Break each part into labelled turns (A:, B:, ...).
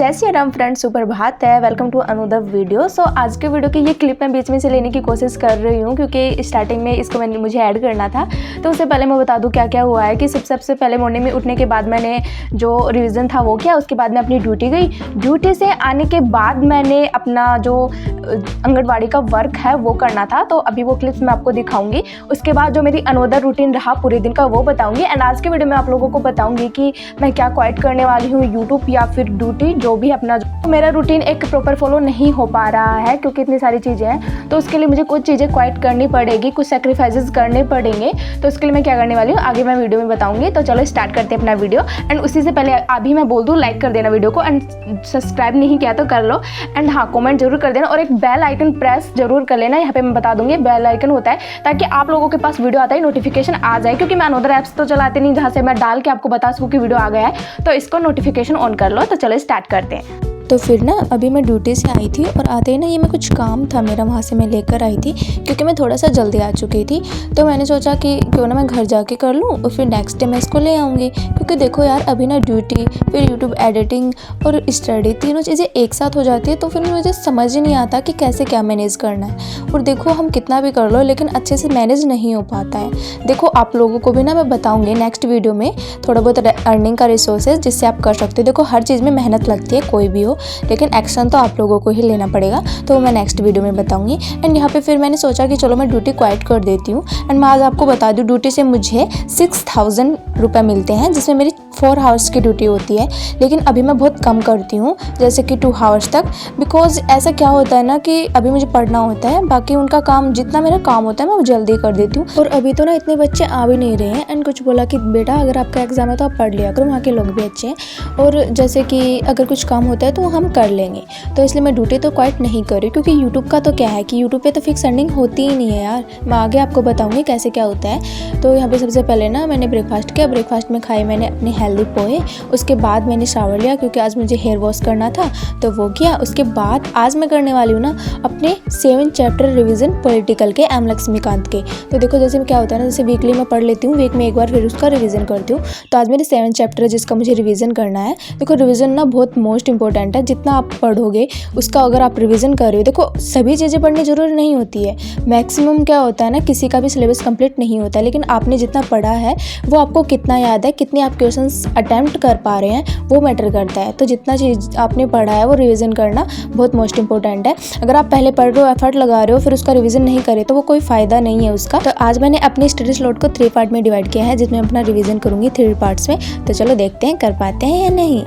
A: जय श्री राम फ्रेंड्स, सुप्रभात है। Welcome to another video. So आज के वीडियो की ये क्लिप मैं बीच में से लेने की कोशिश कर रही हूँ क्योंकि स्टार्टिंग में इसको मुझे ऐड करना था। तो उससे पहले मैं बता दूँ क्या क्या हुआ है कि सबसे पहले मॉर्निंग में उठने के बाद मैंने जो रिवीजन था वो किया। उसके बाद मैं अपनी ड्यूटी गई। ड्यूटी से आने के बाद मैंने अपना जो आंगनबाड़ी का वर्क है वो करना था। तो अभी वो क्लिप्स मैं आपको दिखाऊंगी। उसके बाद जो मेरी अनदर रूटीन रहा पूरे दिन का वो बताऊंगी। एंड आज के वीडियो में आप लोगों को बताऊंगी कि मैं क्या क्वाइट करने वाली हूँ, यूट्यूब या फिर ड्यूटी, जो भी अपना तो मेरा रूटीन एक प्रॉपर फॉलो नहीं हो पा रहा है क्योंकि इतनी सारी चीज़ें हैं। तो उसके लिए मुझे कुछ चीज़ें क्वाइट करनी पड़ेगी, कुछ सेक्रीफाइसेस करने पड़ेंगे। तो उसके लिए मैं क्या करने वाली हूँ आगे मैं वीडियो में बताऊंगी। तो चलो स्टार्ट करते हैं अपना वीडियो। एंड उसी से पहले अभी मैं बोल दूँ, लाइक कर देना वीडियो को एंड सब्सक्राइब नहीं किया तो कर लो। एंड हाँ, कमेंट जरूर कर देना और एक बेल आइकन प्रेस जरूर कर लेना। यहाँ पे मैं बता दूंगी बेल आइकन होता है ताकि आप लोगों के पास वीडियो आता है नोटिफिकेशन आ जाए, क्योंकि मैं अनदर ऐप्स तो चलाते नहीं जहाँ से मैं डाल के आपको बता सकूँ कि वीडियो आ गया है। तो इसको नोटिफिकेशन ऑन कर लो। तो चलो स्टार्ट करते हैं।
B: तो फिर ना अभी मैं ड्यूटी से आई थी और आते ही ना ये मैं कुछ काम था मेरा, वहाँ से मैं लेकर आई थी क्योंकि मैं थोड़ा सा जल्दी आ चुकी थी। तो मैंने सोचा कि क्यों ना मैं घर जाके कर लूँ और फिर नेक्स्ट डे मैं इसको ले आऊँगी। क्योंकि देखो यार, अभी ना ड्यूटी, फिर यूट्यूब एडिटिंग और स्टडी, तीनों चीज़ें एक साथ हो जाती है। तो फिर मुझे समझ ही नहीं आता कि कैसे क्या मैनेज करना है। और देखो हम कितना भी कर लो लेकिन अच्छे से मैनेज नहीं हो पाता है। देखो आप लोगों को भी ना मैं बताऊँगी नेक्स्ट वीडियो में थोड़ा बहुत अर्निंग का रिसोर्सेज जिससे आप कर सकते हो। देखो हर चीज़ में मेहनत लगती है, कोई भी हो, लेकिन एक्शन तो आप लोगों को ही लेना पड़ेगा। तो मैं नेक्स्ट वीडियो में बताऊंगी। एंड यहाँ पे फिर मैंने सोचा कि चलो मैं ड्यूटी क्वाइट कर देती हूँ। एंड मैं आज आपको बता दूँ, ड्यूटी से मुझे 6000 रुपये मिलते हैं जिसमें मेरी 4 आवर्स की ड्यूटी होती है। लेकिन अभी मैं बहुत कम करती हूँ, जैसे कि 2 आवर्स तक। बिकॉज ऐसा क्या होता है ना कि अभी मुझे पढ़ना होता है, बाकी उनका काम, जितना मेरा काम होता है मैं वो जल्दी कर देती हूँ। और अभी तो ना इतने बच्चे आ भी नहीं रहे हैं। एंड कुछ बोला कि बेटा अगर आपका एग्जाम है तो आप पढ़ लिया करो, वहाँ के लोग भी अच्छे हैं। और जैसे कि अगर कुछ काम होता है तो हम कर लेंगे। तो इसलिए मैं ड्यूटी तो क्वाइट नहीं कर रही, क्योंकि यूट्यूब का तो क्या है कि यूट्यूब पे तो फिक्स अर्निंग होती ही नहीं है यार। मैं आगे आपको बताऊंगी कैसे क्या होता है। तो यहाँ पे सबसे पहले ना मैंने ब्रेकफास्ट किया। ब्रेकफास्ट में खाए मैंने अपने हेल्दी पोहे। उसके बाद मैंने शावर लिया क्योंकि आज मुझे हेयर वॉश करना था, तो वो किया। उसके बाद आज मैं करने वाली हूँ ना अपने 7 चैप्टर रिविज़न पॉलिटिकल के, एम लक्ष्मीकांत के। तो देखो जैसे क्या होता है ना, जैसे वीकली मैं पढ़ लेती हूँ, वीक में एक बार फिर उसका रिवीजन करती हूँ। तो आज मेरे 7 चैप्टर है जिसका मुझे रिवीजन करना है। देखो रिवीजन ना बहुत मोस्ट इंपॉर्टेंट है। जितना आप पढ़ोगे उसका अगर आप रिवीजन कर रहे हो, देखो सभी चीज़ें पढ़नी जरूरी नहीं होती है। मैक्सिमम क्या होता है ना, किसी का भी सिलेबस कंप्लीट नहीं होता है, लेकिन आपने जितना पढ़ा है वो आपको कितना याद है, कितने आप क्वेश्चंस अटेम्प्ट कर पा रहे हैं, वो मैटर करता है। तो जितना चीज़ आपने पढ़ा है वो रिवीजन करना बहुत मोस्ट इंपॉर्टेंट है। अगर आप पहले पढ़ रहे हो, एफर्ट लगा रहे हो, फिर उसका रिवीजन नहीं करे तो वो कोई फ़ायदा नहीं है उसका। तो आज मैंने अपने स्टडी स्लॉट को 3 पार्ट में डिवाइड किया है जिसमें अपना रिवीजन करूँगी 3 पार्ट्स में। तो चलो देखते हैं कर पाते हैं या नहीं।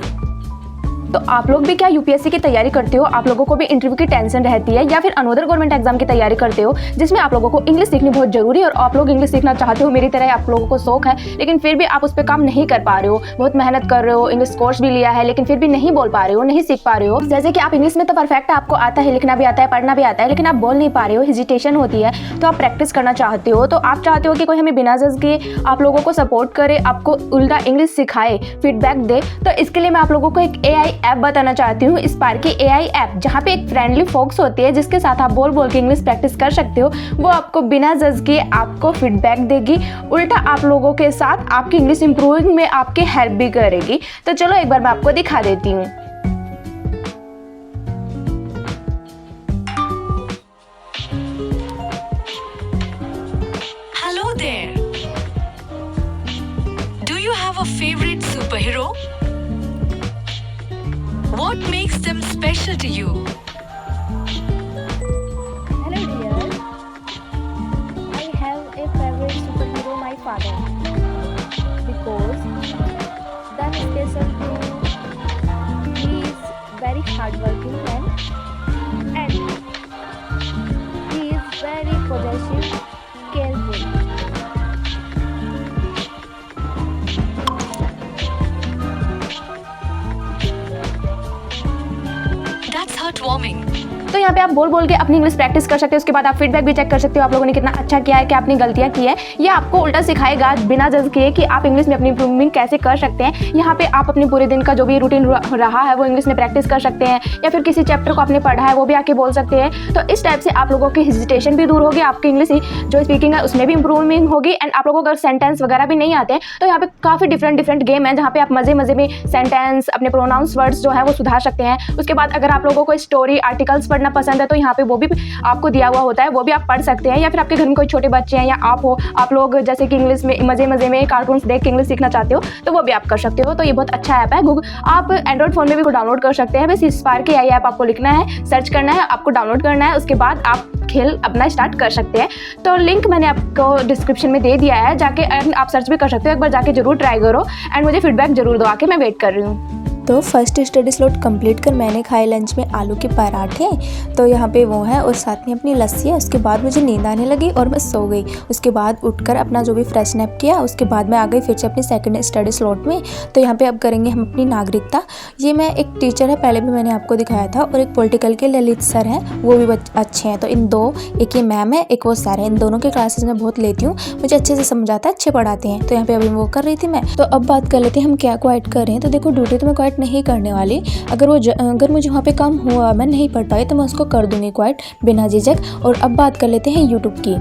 A: तो आप लोग भी क्या यूपीएससी की तैयारी करते हो, आप लोगों को भी इंटरव्यू की टेंशन रहती है, या फिर अनदर गवर्नमेंट एग्जाम की तैयारी करते हो जिसमें आप लोगों को इंग्लिश सीखनी बहुत जरूरी है और आप लोग इंग्लिश सीखना चाहते हो, मेरी तरह आप लोगों को शौक है, लेकिन फिर भी आप उस पर काम नहीं कर पा रहे हो, बहुत मेहनत कर रहे हो, इंग्लिश कोर्स भी लिया है लेकिन फिर भी नहीं बोल पा रहे हो, नहीं सीख पा रहे हो। जैसे कि आप इंग्लिश में तो परफेक्ट है, आपको आता है, लिखना भी आता है, पढ़ना भी आता है, लेकिन आप बोल नहीं पा रहे हो, हेजिटेशन होती है। तो आप प्रैक्टिस करना चाहते हो, तो आप चाहते हो कि कोई हमें बिना जज किए आप लोगों को सपोर्ट करे, आपको उल्टा इंग्लिश सिखाए, फीडबैक दे। तो इसके लिए मैं आप लोगों को एक AI ऐप बताना चाहती हूँ, स्पार्की AI ऐप, जहाँ पे एक फ्रेंडली फोक्स होती है जिसके साथ आप बोल बोल के इंग्लिश प्रैक्टिस कर सकते हो। वो आपको बिना जज किए आपको फीडबैक देगी, उल्टा आप लोगों के साथ आपकी इंग्लिश इंप्रूविंग में आपकी हेल्प भी करेगी। तो चलो एक बार मैं आपको दिखा देती हूँ।
C: Hello there. Do you have a favorite superhero? What makes them special to you?
A: Hello dear, I have a favorite superhero, my father, because that is special to he is very hardworking man and he is very possessive, careful.
C: That's heartwarming.
A: यहाँ पे आप बोल बोल के अपनी English practice कर सकते हो। उसके बाद आप फीडबैक भी चेक कर सकते हो आप लोगों ने कितना अच्छा किया है, क्या आपने गलतियाँ की है। ये आपको उल्टा सिखाएगा बिना जज किए कि आप इंग्लिश में अपनी इम्प्रूवमेंट कैसे कर सकते हैं। यहाँ पे आप अपने पूरे दिन का जो भी रूटीन रहा है वो इंग्लिश में प्रैक्टिस कर सकते हैं, या फिर किसी चैप्टर को आपने पढ़ा है वो भी आके बोल सकते हैं। तो इस टाइप से आप लोगों की हेजिटेशन भी दूर होगी, आपकी इंग्लिश जो स्पीकिंग है उसमें भी इंप्रूवमेंट होगी। एंड आप लोगों को अगर सेंटेंस वगैरह भी नहीं आते हैं तो यहाँ पे काफ़ी डिफरेंट गेम है जहाँ पे आप मज़े में सेंटेंस, अपने प्रोनाउंस वर्ड्स जो है वो सुधार सकते हैं। उसके बाद अगर आप लोगों को स्टोरी आर्टिकल्स पढ़ना पसंद है तो यहाँ पे वो भी आपको दिया हुआ होता है, वो भी आप पढ़ सकते हैं। या फिर आपके घर में कोई छोटे बच्चे हैं या आप लोग जैसे कि इंग्लिश में मज़े में कार्टून्स देख के इंग्लिश सीखना चाहते हो तो वो भी आप कर सकते हो। तो ये बहुत अच्छा ऐप है। गूगल आप एंड्रॉइड फ़ोन में भी डाउनलोड कर सकते हैं। बस स्पार्क AI ऐप आपको लिखना है, सर्च करना है, आपको डाउनलोड करना है, उसके बाद आप खेल अपना स्टार्ट कर सकते हैं। तो लिंक मैंने आपको डिस्क्रिप्शन में दे दिया है, जाके आप सर्च भी कर सकते हो। एक बार जाके जरूर ट्राई करो एंड मुझे फीडबैक जरूर दो आके, मैं वेट कर रही हूँ।
B: तो फर्स्ट स्टडी स्लॉट कंप्लीट कर मैंने खाए लंच में आलू के पराठे, तो यहाँ पे वो है, और साथ में अपनी लस्सी है। उसके बाद मुझे नींद आने लगी और मैं सो गई। उसके बाद उठकर अपना जो भी फ्रेशन अप किया, उसके बाद मैं आ गई फिर से अपनी सेकंड स्टडी स्लॉट में। तो यहाँ पे अब करेंगे हम अपनी नागरिकता। ये मैं एक टीचर है, पहले भी मैंने आपको दिखाया था, और एक पॉलिटिकल के ललित सर हैं, वो भी अच्छे हैं। तो इन दो, एक ये मैम है, एक वो सर है, इन दोनों के क्लासेस मैं बहुत लेती हूँ, मुझे अच्छे से समझाता है, अच्छे पढ़ाते हैं। तो यहाँ पे अभी वो कर रही थी मैं। तो अब बात कर लेते हैं हम क्या क्वाइट कर रहे हैं। तो देखो, ड्यूटी तो मैं क्वाइट नहीं करने वाली। अगर मुझे वहाँ पे काम हुआ, मैं नहीं पढ़ पाई, तो मैं उसको कर दूंगी क्वाइट बिना झिझक। और अब बात कर लेते हैं यूट्यूब की।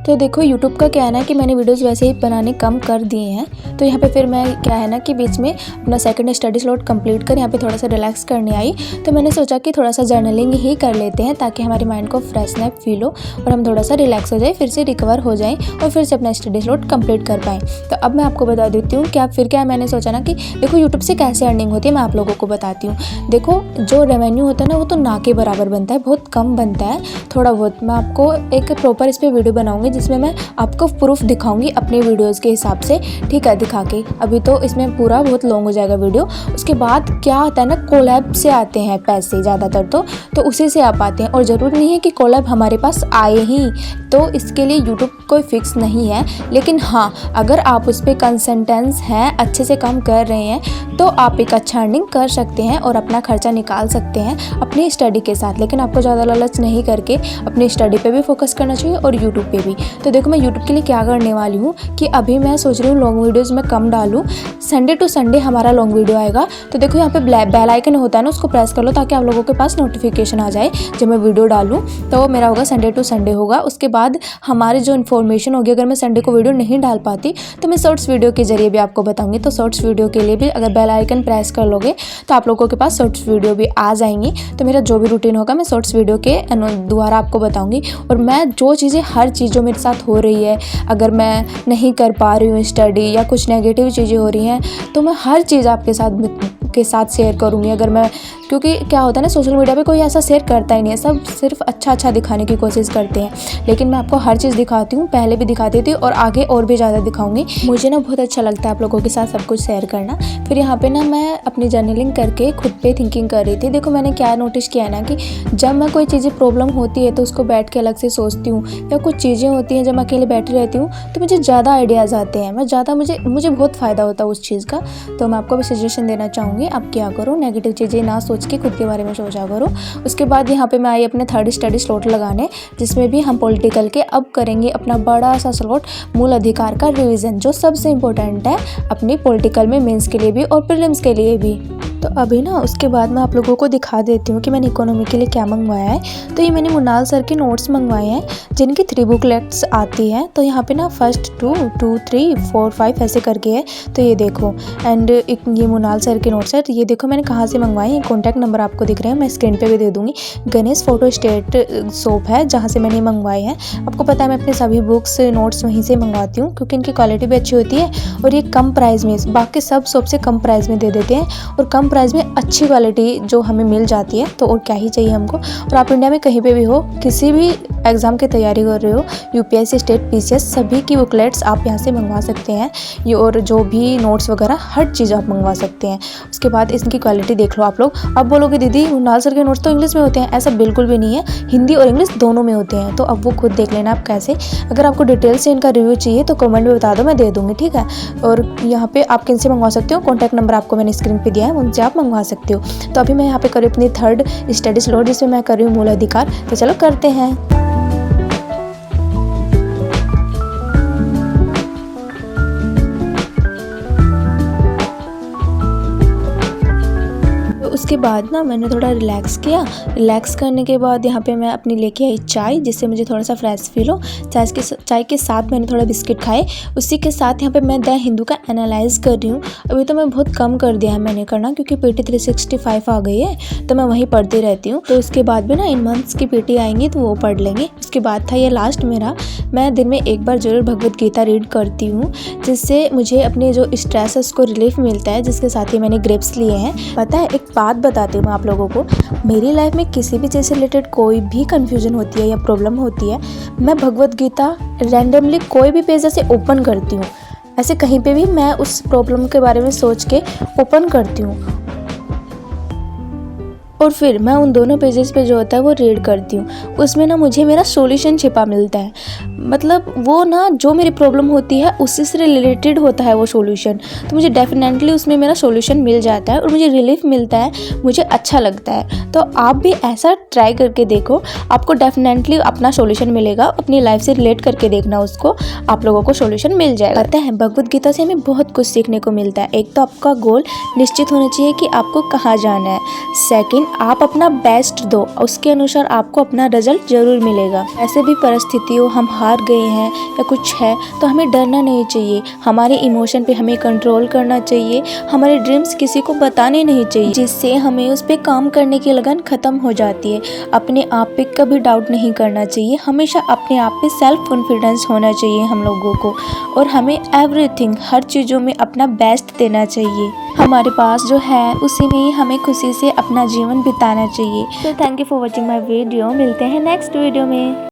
B: तो देखो, यूट्यूब का क्या है ना कि मैंने वीडियोस वैसे ही बनाने कम कर दिए हैं। तो यहाँ पे फिर मैं क्या है ना कि बीच में अपना सेकंड स्टडी स्लॉट कंप्लीट कर यहाँ पे थोड़ा सा रिलैक्स करने आई। तो मैंने सोचा कि थोड़ा सा जर्नलिंग ही कर लेते हैं ताकि हमारे माइंड को फ्रेशनेस फील हो और हम थोड़ा सा रिलैक्स हो जाए, फिर से रिकवर हो जाएँ और फिर से अपना स्टडी स्लॉट कंप्लीट कर पाएँ। तो अब मैं आपको बता देती हूँ क्या मैंने सोचा ना कि देखो, यूट्यूब से कैसे अर्निंग होती है मैं आप लोगों को बताती हूँ। देखो, जो रेवेन्यू होता है ना वो तो ना के बराबर बनता है, बहुत कम बनता है, थोड़ा बहुत। मैं आपको एक प्रॉपर इस पर वीडियो बनाऊँगी जिसमें मैं आपको प्रूफ दिखाऊंगी अपने वीडियोस के हिसाब से, ठीक है, दिखा के। अभी तो इसमें पूरा बहुत लॉन्ग हो जाएगा वीडियो। उसके बाद क्या होता है ना, कोलैब से आते हैं पैसे ज़्यादातर, तो उसी से आप आते हैं। और ज़रूरी नहीं है कि कोलैब हमारे पास आए ही, तो इसके लिए यूट्यूब कोई फिक्स नहीं है। लेकिन हाँ, अगर आप उस पर कंसिस्टेंस हैं, अच्छे से काम कर रहे हैं, तो आप एक अच्छा अर्निंग कर सकते हैं और अपना खर्चा निकाल सकते हैं अपनी स्टडी के साथ। लेकिन आपको ज़्यादा लालच नहीं करके अपनी स्टडी पे भी फोकस करना चाहिए और यूट्यूब पे भी। तो देखो, मैं यूट्यूब के लिए क्या करने वाली हूँ कि अभी मैं सोच रही हूँ लॉन्ग वीडियोज़ में कम डालूँ। संडे टू संडे हमारा लॉन्ग वीडियो आएगा। तो देखो, यहाँ पे बेल आइकन होता है ना, उसको प्रेस कर लो ताकि आप लोगों के पास नोटिफिकेशन आ जाए जब मैं वीडियो डालूँ। तो मेरा होगा संडे टू संडे होगा। उसके बाद हमारी जो इन्फॉर्मेशन होगी, अगर मैं संडे को वीडियो नहीं डाल पाती तो मैं शॉर्ट्स वीडियो के जरिए भी आपको बताऊँगी। तो शॉर्ट्स वीडियो के लिए भी अगर बेल आइकन प्रेस कर लोगे तो आप लोगों के पास शॉर्ट्स वीडियो भी आ जाएंगी। तो मेरा जो भी रूटीन होगा मैं शॉर्ट्स वीडियो के द्वारा आपको बताऊँगी। और मैं जो चीज़ें, हर चीज़ जो मेरे साथ हो रही है, अगर मैं नहीं कर पा रही हूँ स्टडी या कुछ नेगेटिव चीज़ें हो रही हैं, तो मैं हर चीज़ आपके साथ शेयर करूँगी। अगर मैं, क्योंकि क्या होता है ना, सोशल मीडिया पे कोई ऐसा शेयर करता ही नहीं है, सब सिर्फ अच्छा दिखाने की कोशिश करते हैं। लेकिन मैं आपको हर चीज़ दिखाती हूँ, पहले भी दिखाती थी और आगे और भी ज़्यादा दिखाऊंगी। मुझे ना बहुत अच्छा लगता है आप लोगों के साथ सब कुछ शेयर करना। फिर यहाँ पे ना मैं अपनी जर्नलिंग करके खुद पे थिंकिंग कर रही थी। देखो, मैंने क्या नोटिस किया ना कि जब मैं कोई चीज़ें प्रॉब्लम होती है तो उसको बैठ के अलग से सोचती हूँ, या कुछ चीज़ें होती हैं जब मैं अकेले बैठी रहती हूँ तो मुझे ज़्यादा आइडियाज़ आते हैं, मुझे बहुत फ़ायदा होता है उस चीज़ का। तो मैं आपको भी सजेशन देना चाहूँगी, आप क्या करो, नेगेटिव चीज़ें ना सोच के खुद के बारे में सोचा करो। उसके बाद यहाँ पे मैं आई अपने थर्ड स्टडी स्लॉट लगाने, जिसमें भी हम पॉलिटिकल के अब करेंगे अपना बड़ा सा स्लॉट, मूल अधिकार का रिवीजन, जो सबसे इम्पोर्टेंट है अपनी पॉलिटिकल में, मेंस के लिए भी और प्रीलिम्स के लिए भी। तो अभी ना उसके बाद मैं आप लोगों को दिखा देती हूँ कि मैंने इकोनॉमी के लिए क्या मंगवाया है। तो ये मैंने मुनाल सर के नोट्स मंगवाए हैं जिनकी 3 बुकलेट्स आती हैं। तो यहाँ पे ना फर्स्ट 2, 3, 4, 5 ऐसे करके है। तो ये देखो, एंड ये मुनाल सर के नोट्स है। तो ये देखो मैंने कहाँ से मंगवाए हैं, कॉन्टैक्ट नंबर आपको दिख रहे हैं, मैं स्क्रीन पे भी दे दूँगी। गणेश फोटो स्टेट सोप है जहाँ से मैंने मंगवाए हैं। आपको पता है मैं अपने सभी बुक्स नोट्स वहीं से मंगवाती हूँ क्योंकि इनकी क्वालिटी भी अच्छी होती है और ये कम प्राइस में, बाकी सब सोप से कम प्राइस में दे देते हैं और कम प्राइस में अच्छी क्वालिटी जो हमें मिल जाती है। तो और क्या ही चाहिए हमको। और आप इंडिया में कहीं पे भी हो, किसी भी एग्ज़ाम की तैयारी कर रहे हो, यूपीएससी, स्टेट, पीसीएस, सभी की बुकलेट्स आप यहाँ से मंगवा सकते हैं। ये और जो भी नोट्स वगैरह हर चीज़ आप मंगवा सकते हैं। उसके बाद इसकी क्वालिटी देख लो आप लोग। अब बोलोगे दीदी मृणाल सर के नोट्स तो इंग्लिश में होते हैं, ऐसा बिल्कुल भी नहीं है, हिंदी और इंग्लिश दोनों में होते हैं। तो अब वो खुद देख लेना आप कैसे। अगर आपको डिटेल से इनका रिव्यू चाहिए तो कमेंट में बता दो, मैं दे दूँगी, ठीक है। और यहाँ पे आप किन से मंगवा सकते हो, कॉन्टैक्ट नंबर आपको मैंने स्क्रीन पे दिया है, उनसे आप मंगवा सकते हो। तो अभी मैं यहाँ पे करी अपनी 3rd स्टडी स्लॉट, जिसमें मैं कर रही हूँ मूल अधिकार। तो चलो करते हैं। उसके बाद ना मैंने थोड़ा रिलैक्स किया। रिलैक्स करने के बाद यहाँ पे मैं अपनी लेके आई चाय, जिससे मुझे थोड़ा सा फ्रेश फील हो। चाय के साथ मैंने थोड़ा बिस्किट खाए। उसी के साथ यहाँ पे मैं द हिंदू का एनालाइज कर रही हूँ। अभी तो मैं बहुत कम कर दिया है मैंने करना, क्योंकि पीटी 365 आ गई है, तो मैं वहीं पढ़ती रहती हूँ। तो उसके बाद भी ना इन मंथ्स की पीटी आएंगी तो वो पढ़ लेंगे। उसके बाद था ये लास्ट मेरा। मैं दिन में एक बार जरूर भगवद गीता रीड करती हूँ, जिससे मुझे अपने जो स्ट्रेस है उसको रिलीफ मिलता है। जिसके साथ ही मैंने ग्रेप्स लिए हैं। पता है, एक बात बताती हूँ मैं आप लोगों को, मेरी लाइफ में किसी भी चीज़ से रिलेटेड कोई भी कंफ्यूजन होती है या प्रॉब्लम होती है, मैं भगवद गीता रैंडमली कोई भी पेज ऐसे ओपन करती हूँ। ऐसे कहीं पे भी मैं उस प्रॉब्लम के बारे में सोच के ओपन करती हूँ, और फिर मैं उन दोनों पेजेस पे जो होता है वो रीड करती हूँ। उसमें ना मुझे मेरा सॉल्यूशन छिपा मिलता है। मतलब वो ना जो मेरी प्रॉब्लम होती है उससे से रिलेटेड होता है वो सॉल्यूशन। तो मुझे डेफिनेटली उसमें मेरा सॉल्यूशन मिल जाता है और मुझे रिलीफ मिलता है, मुझे अच्छा लगता है। तो आप भी ऐसा ट्राई करके देखो, आपको डेफिनेटली अपना सॉल्यूशन मिलेगा। अपनी लाइफ से रिलेट करके देखना उसको, आप लोगों को सॉल्यूशन मिल जाएगा। पता है, भगवद गीता से हमें बहुत कुछ सीखने को मिलता है। एक तो आपका गोल निश्चित होना चाहिए कि आपको कहाँ जाना है। सेकेंड, आप अपना बेस्ट दो, उसके अनुसार आपको अपना रिजल्ट जरूर मिलेगा। ऐसे भी परिस्थिति हो, हम हार गए हैं या कुछ है, तो हमें डरना नहीं चाहिए। हमारे इमोशन पे हमें कंट्रोल करना चाहिए। हमारे ड्रीम्स किसी को बताने नहीं चाहिए, जिससे हमें उस पर काम करने की लगन खत्म हो जाती है। अपने आप पे कभी डाउट नहीं करना चाहिए। हमेशा अपने आप पे सेल्फ कॉन्फिडेंस होना चाहिए हम लोगों को, और हमें एवरीथिंग, हर चीज़ों में अपना बेस्ट देना चाहिए। हमारे पास जो है उसी में ही हमें खुशी से अपना जीवन बिताना चाहिए। तो thank you for watching my video. मिलते हैं नेक्स्ट वीडियो में।